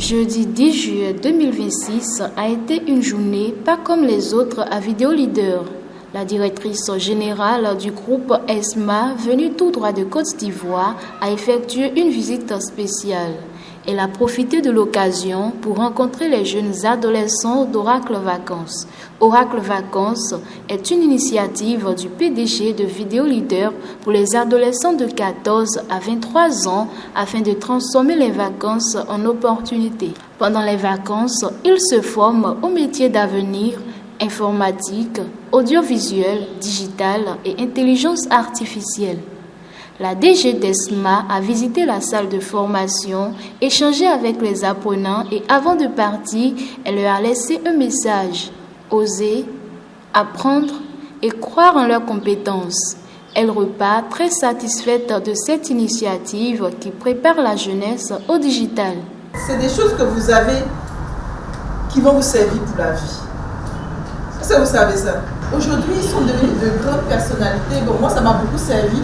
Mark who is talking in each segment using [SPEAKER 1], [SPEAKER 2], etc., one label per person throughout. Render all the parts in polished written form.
[SPEAKER 1] Jeudi 10 juillet 2026 a été une journée pas comme les autres à Vidéo Leader. La directrice générale du groupe ESMA, venue tout droit de Côte d'Ivoire, a effectué une visite spéciale. Elle a profité de l'occasion pour rencontrer les jeunes adolescents d'Oracle Vacances. Oracle Vacances est une initiative du PDG de Vidéo Leader pour les adolescents de 14 à 23 ans afin de transformer les vacances en opportunités. Pendant les vacances, ils se forment aux métiers d'avenir, informatique, audiovisuel, digital et intelligence artificielle. La DG d'ESMA a visité la salle de formation, échangé avec les apprenants et avant de partir, elle leur a laissé un message. Oser, apprendre et croire en leurs compétences. Elle repart très satisfaite de cette initiative qui prépare la jeunesse au digital.
[SPEAKER 2] C'est des choses que vous avez qui vont vous servir pour la vie. Est-ce que vous savez ça? Aujourd'hui, ils sont devenus de grandes personnalités. Bon, moi, ça m'a beaucoup servi.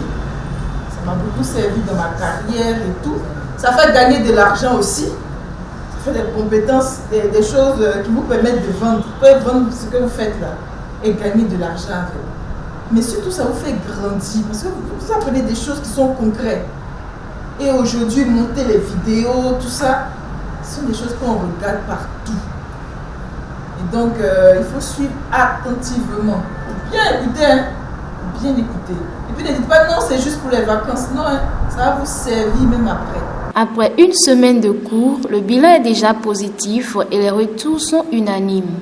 [SPEAKER 2] Ça m'a beaucoup servi dans ma carrière et tout. Ça fait gagner de l'argent aussi. Ça fait des compétences, des choses qui vous permettent de vendre. Vous pouvez vendre ce que vous faites là et gagner de l'argent avec. Mais surtout, ça vous fait grandir parce que vous apprenez des choses qui sont concrètes. Et aujourd'hui, monter les vidéos, tout ça, ce sont des choses qu'on regarde partout. Et donc, il faut suivre attentivement. Bien écouter, hein? Bien écouter. Et puis, ne dites pas non, c'est juste pour les vacances. Non, hein? Ça va vous servir même après.
[SPEAKER 1] Après une semaine de cours, le bilan est déjà positif et les retours sont unanimes.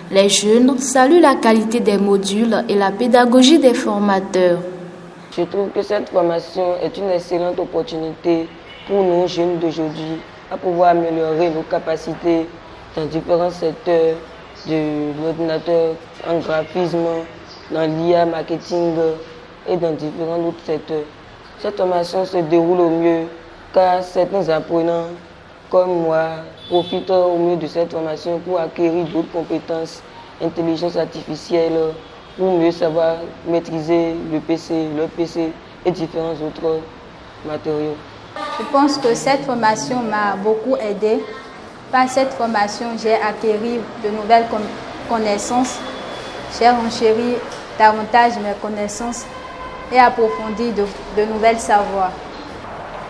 [SPEAKER 1] Les jeunes saluent la qualité des modules et la pédagogie des formateurs.
[SPEAKER 3] Je trouve que cette formation est une excellente opportunité pour nous jeunes d'aujourd'hui à pouvoir améliorer nos capacités dans différents secteurs, de l'ordinateur, en graphisme, dans l'IA, marketing et dans différents autres secteurs. Cette formation se déroule au mieux car certains apprenants comme moi profitent au mieux de cette formation pour acquérir d'autres compétences, intelligence artificielle, pour mieux savoir maîtriser le PC et différents autres matériaux.
[SPEAKER 4] Je pense que cette formation m'a beaucoup aidé. Par cette formation, j'ai acquis de nouvelles connaissances, j'ai renchéri davantage mes connaissances et approfondi de nouvelles savoirs.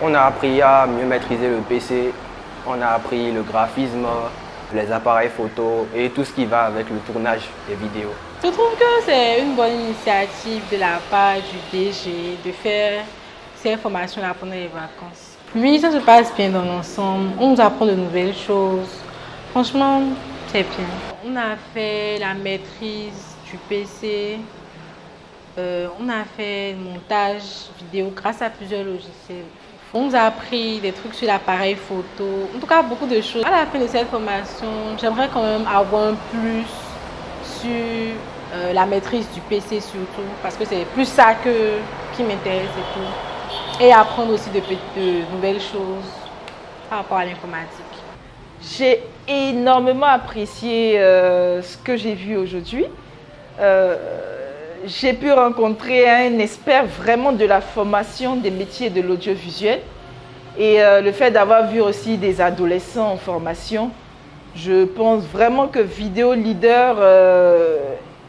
[SPEAKER 5] On a appris à mieux maîtriser le PC, on a appris le graphisme, les appareils photo et tout ce qui va avec le tournage des vidéos.
[SPEAKER 6] Je trouve que c'est une bonne initiative de la part du DG de faire ces formations-là pendant les vacances. Oui, ça se passe bien dans l'ensemble, on nous apprend de nouvelles choses. Franchement, c'est bien. On a fait la maîtrise du PC, on a fait le montage vidéo grâce à plusieurs logiciels. On nous a appris des trucs sur l'appareil photo, en tout cas beaucoup de choses. À la fin de cette formation, j'aimerais quand même avoir un plus sur la maîtrise du PC surtout, parce que c'est plus ça qui m'intéresse et tout. Et apprendre aussi de nouvelles choses par rapport à l'informatique.
[SPEAKER 7] J'ai énormément apprécié ce que j'ai vu aujourd'hui. J'ai pu rencontrer un expert vraiment de la formation des métiers de l'audiovisuel. Et le fait d'avoir vu aussi des adolescents en formation, je pense vraiment que Vidéo Leader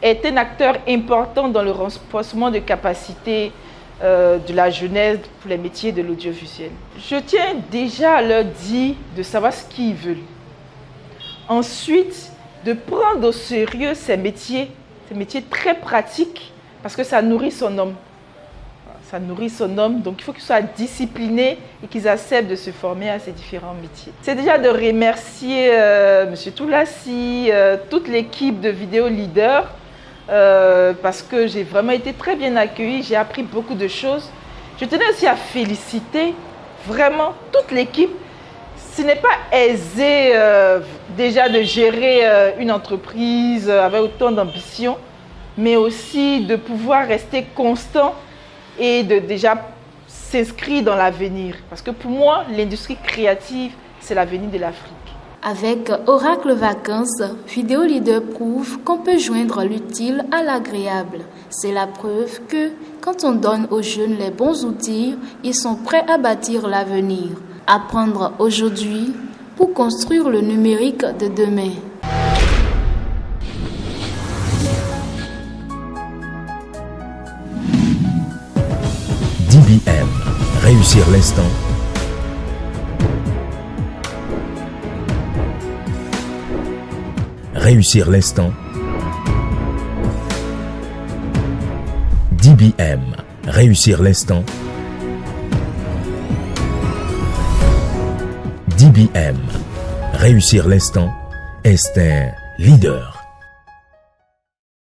[SPEAKER 7] est un acteur important dans le renforcement de capacités de la jeunesse pour les métiers de l'audiovisuel. Je tiens déjà à leur dire de savoir ce qu'ils veulent. Ensuite, de prendre au sérieux ces métiers très pratiques, parce que ça nourrit son homme. Ça nourrit son homme, donc il faut qu'ils soient disciplinés et qu'ils acceptent de se former à ces différents métiers. C'est déjà de remercier M. Toulassi, toute l'équipe de Vidéo Leader, parce que j'ai vraiment été très bien accueillie, j'ai appris beaucoup de choses. Je tenais aussi à féliciter vraiment toute l'équipe. Ce n'est pas aisé déjà de gérer une entreprise avec autant d'ambition, mais aussi de pouvoir rester constant et de déjà s'inscrire dans l'avenir. Parce que pour moi, l'industrie créative, c'est l'avenir de l'Afrique.
[SPEAKER 1] Avec Oracle Vacances, Vidéo Leader prouve qu'on peut joindre l'utile à l'agréable. C'est la preuve que, quand on donne aux jeunes les bons outils, ils sont prêts à bâtir l'avenir. Apprendre aujourd'hui, pour construire le numérique de demain.
[SPEAKER 8] DBM, réussir l'instant. Réussir l'instant. DBM, réussir l'instant. DBM, réussir l'instant est un leader.